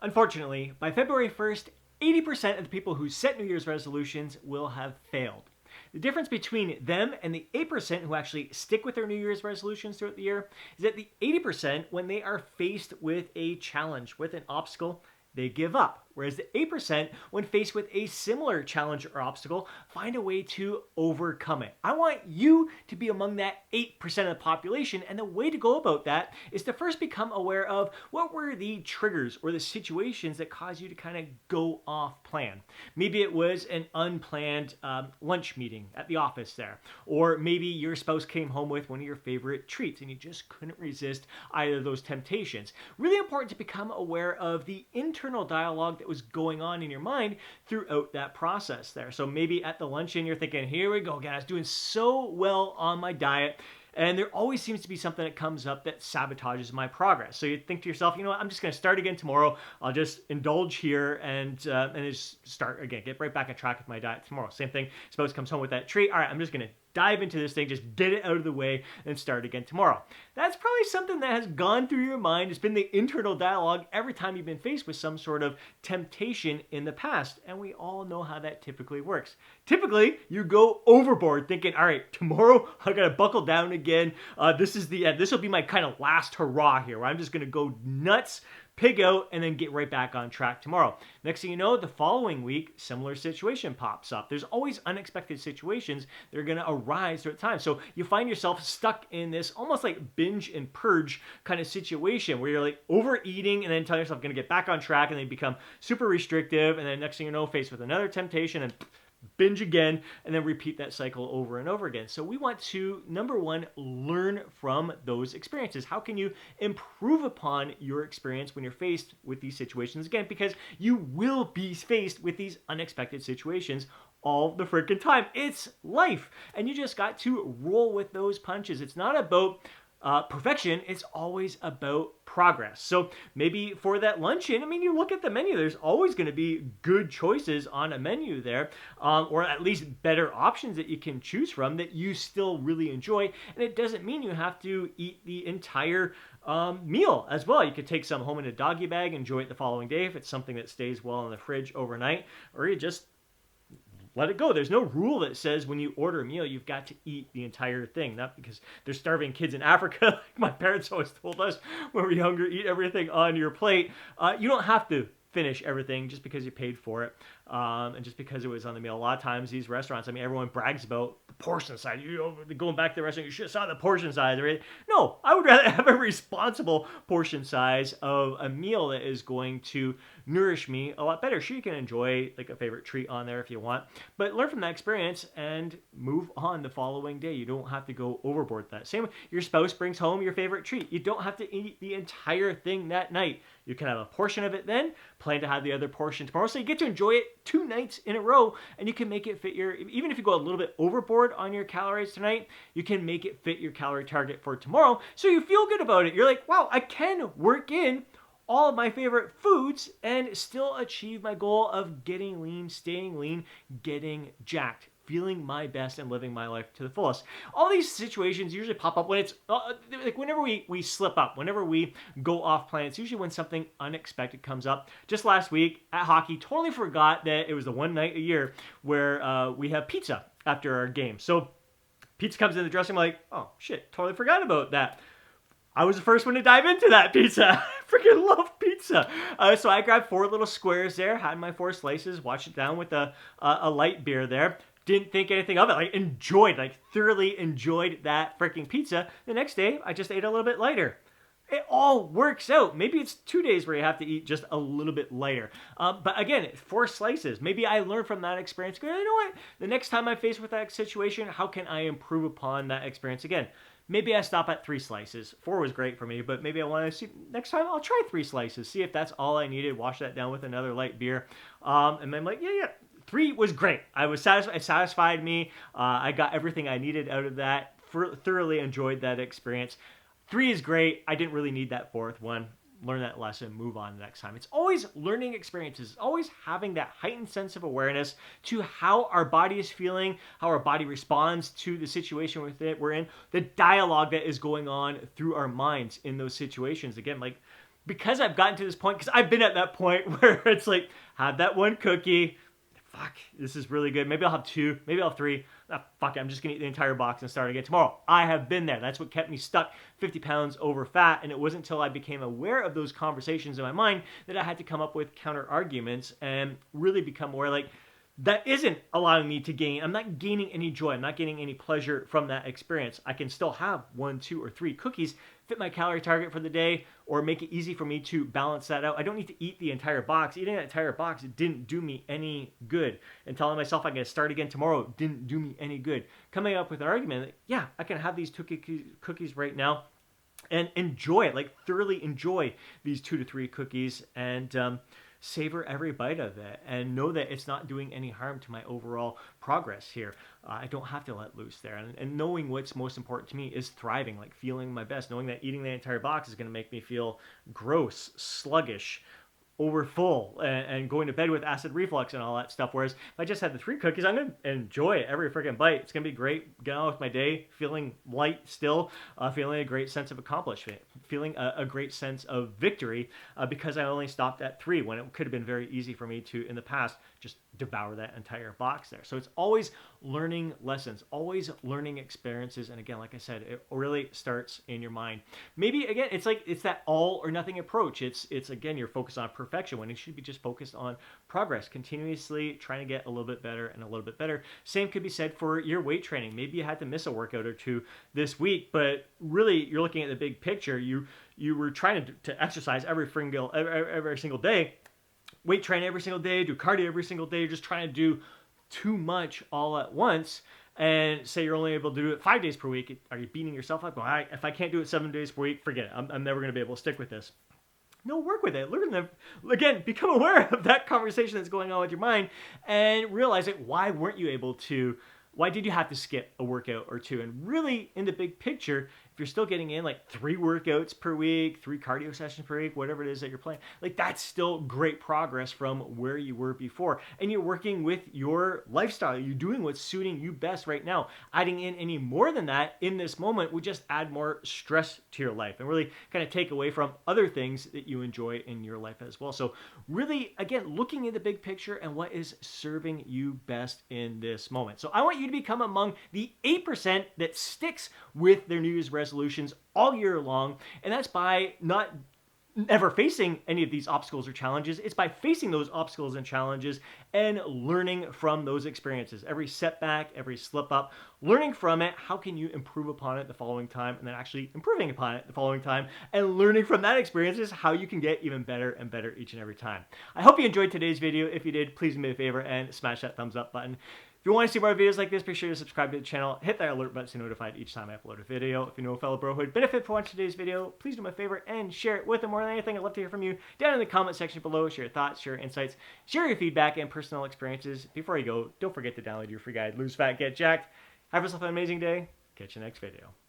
Unfortunately, by February 1st, 80% of the people who set New Year's resolutions will have failed. The difference between them and the 8% who actually stick with their New Year's resolutions throughout the year is that the 80%, when they are faced with a challenge, with an obstacle, they give up. Whereas the 8%, when faced with a similar challenge or obstacle, find a way to overcome it. I want you to be among that 8% of the population, and the way to go about that is to first become aware of what were the triggers or the situations that cause you to kind of go off plan. Maybe it was an unplanned lunch meeting at the office there, or maybe your spouse came home with one of your favorite treats and you just couldn't resist either of those temptations. Really important to become aware of the internal dialogue that was going on in your mind throughout that process there. So maybe at the luncheon you're thinking, here we go again, I was doing so well on my diet, and there always seems to be something that comes up that sabotages my progress. So you think to yourself, you know what, I'm just going to start again tomorrow. I'll just indulge here and just start again, get right back on track with my diet tomorrow. Same thing, spouse comes home with that treat. All right, I'm just going to dive into this thing, just get it out of the way and start again tomorrow. That's probably something that has gone through your mind. It's been the internal dialogue every time you've been faced with some sort of temptation in the past. And we all know how that typically works. Typically, you go overboard thinking, all right, tomorrow I gotta buckle down again. This is the end. This will be my kind of last hurrah here, where I'm just gonna go nuts, pig out, and then get right back on track tomorrow. Next thing you know, the following week, similar situation pops up. There's always unexpected situations that are going to arise throughout time. So you find yourself stuck in this almost like binge and purge kind of situation where you're like overeating and then telling yourself going to get back on track, and then become super restrictive, and then next thing you know, faced with another temptation and binge again, and then repeat that cycle over and over again. So we want to, number one, learn from those experiences. How can you improve upon your experience when you're faced with these situations again? Because you will be faced with these unexpected situations all the freaking time. It's life, and you just got to roll with those punches. It's not about perfection, it's always about progress. So maybe for that luncheon, I mean, you look at the menu, there's always going to be good choices on a menu there, or at least better options that you can choose from that you still really enjoy. And it doesn't mean you have to eat the entire meal as well. You could take some home in a doggy bag, enjoy it the following day if it's something that stays well in the fridge overnight, or you just let it go. There's no rule that says when you order a meal, you've got to eat the entire thing. Not because there's starving kids in Africa, like my parents always told us when we were younger, eat everything on your plate. You don't have to finish everything just because you paid for it, and just because it was on the meal. A lot of times these restaurants, I mean, everyone brags about the portion size. You know, going back to the restaurant, you should have saw the portion size, right? No, I would rather have a responsible portion size of a meal that is going to nourish me a lot better. Sure, you can enjoy like a favorite treat on there if you want, but learn from that experience and move on the following day. You don't have to go overboard with that. Same, your spouse brings home your favorite treat. You don't have to eat the entire thing that night. You can have a portion of it then, plan to have the other portion tomorrow, so you get to enjoy it 2 nights in a row, and you can make it fit your, even if you go a little bit overboard on your calories tonight, you can make it fit your calorie target for tomorrow, so you feel good about it. You're like, wow, I can work in all of my favorite foods and still achieve my goal of getting lean, staying lean, getting jacked, feeling my best, and living my life to the fullest. All these situations usually pop up when it's like whenever we slip up, whenever we go off plan. It's usually when something unexpected comes up. Just last week at hockey, totally forgot that it was the one night a year where we have pizza after our game. So pizza comes in the dressing room, like, oh shit, totally forgot about that. I was the first one to dive into that pizza. I freaking love pizza. So I grabbed 4 little squares there, had my 4 slices, washed it down with a light beer there. Didn't think anything of it. Like thoroughly enjoyed that freaking pizza. The next day, I just ate a little bit lighter. It all works out. Maybe it's 2 days where you have to eat just a little bit lighter. But again, 4 slices. Maybe I learned from that experience. You know what? The next time I'm faced with that situation, how can I improve upon that experience again? Maybe I stop at 3 slices. 4 was great for me, but maybe I want to see, next time I'll try 3 slices. See if that's all I needed. Wash that down with another light beer. And I'm like, yeah. 3 was great. I was satisfied. It satisfied me. I got everything I needed out of that. Thoroughly enjoyed that experience. 3 is great. I didn't really need that 4th one. Learn that lesson, move on next time. It's always learning experiences, always having that heightened sense of awareness to how our body is feeling, how our body responds to the situation we're in, the dialogue that is going on through our minds in those situations. Again, like because I've gotten to this point, because I've been at that point where it's like, have that one cookie, fuck, this is really good. Maybe I'll have two, maybe I'll have three. Ah, fuck it, I'm just gonna eat the entire box and start again tomorrow. I have been there. That's what kept me stuck 50 pounds over fat. And it wasn't until I became aware of those conversations in my mind that I had to come up with counter arguments and really become more like, that isn't allowing me to gain. I'm not gaining any joy. I'm not gaining any pleasure from that experience. I can still have 1, 2, or 3 cookies, fit my calorie target for the day, or make it easy for me to balance that out. I don't need to eat the entire box. Eating that entire box didn't do me any good. And telling myself I'm going to start again tomorrow didn't do me any good. Coming up with an argument that, yeah, I can have these 2 cookies right now and enjoy it, like thoroughly enjoy these 2 to 3 cookies and savor every bite of it and know that it's not doing any harm to my overall progress here. I don't have to let loose there. And knowing what's most important to me is thriving, like feeling my best, knowing that eating the entire box is going to make me feel gross, sluggish, over full, and going to bed with acid reflux and all that stuff. Whereas if I just had the 3 cookies, I'm going to enjoy every freaking bite. It's going to be great. Get on with my day, feeling light still, feeling a great sense of accomplishment, feeling a great sense of victory because I only stopped at 3 when it could have been very easy for me to, in the past, just devour that entire box there. So it's always learning lessons, always learning experiences. And again, like I said, it really starts in your mind. Maybe again, it's that all or nothing approach. It's again, you're focused on perfection when you should be just focused on progress, continuously trying to get a little bit better and a little bit better. Same could be said for your weight training. Maybe you had to miss a workout or 2 this week, but really you're looking at the big picture. You were trying to exercise every single day, weight train every single day, do cardio every single day. You're just trying to do too much all at once, and say you're only able to do it 5 days per week. Are you beating yourself up? Going, if I can't do it 7 days per week, forget it. I'm never going to be able to stick with this. No, work with it. Learn them. Again, become aware of that conversation that's going on with your mind and realize it. Why weren't you able to? Why did you have to skip a workout or 2? And really, in the big picture, if you're still getting in like 3 workouts per week, 3 cardio sessions per week, whatever it is that you're playing, like that's still great progress from where you were before. And you're working with your lifestyle. You're doing what's suiting you best right now. Adding in any more than that in this moment would just add more stress to your life and really kind of take away from other things that you enjoy in your life as well. So really, again, looking at the big picture and what is serving you best in this moment. So I want you to become among the 8% that sticks with their New Year's resolutions all year long. And that's by not ever facing any of these obstacles or challenges. It's by facing those obstacles and challenges and learning from those experiences. Every setback, every slip up, learning from it. How can you improve upon it the following time? And then actually improving upon it the following time and learning from that experience is how you can get even better and better each and every time. I hope you enjoyed today's video. If you did, please do me a favor and smash that thumbs up button. If you want to see more videos like this, be sure to subscribe to the channel, hit that alert button to be notified each time I upload a video. If you know a fellow bro who would benefit from watching today's video, please do me a favor and share it with them. More than anything, I'd love to hear from you down in the comment section below. Share your thoughts, share your insights, share your feedback and personal experiences. Before you go, don't forget to download your free guide, Lose Fat, Get Jacked. Have yourself an amazing day. Catch you next video.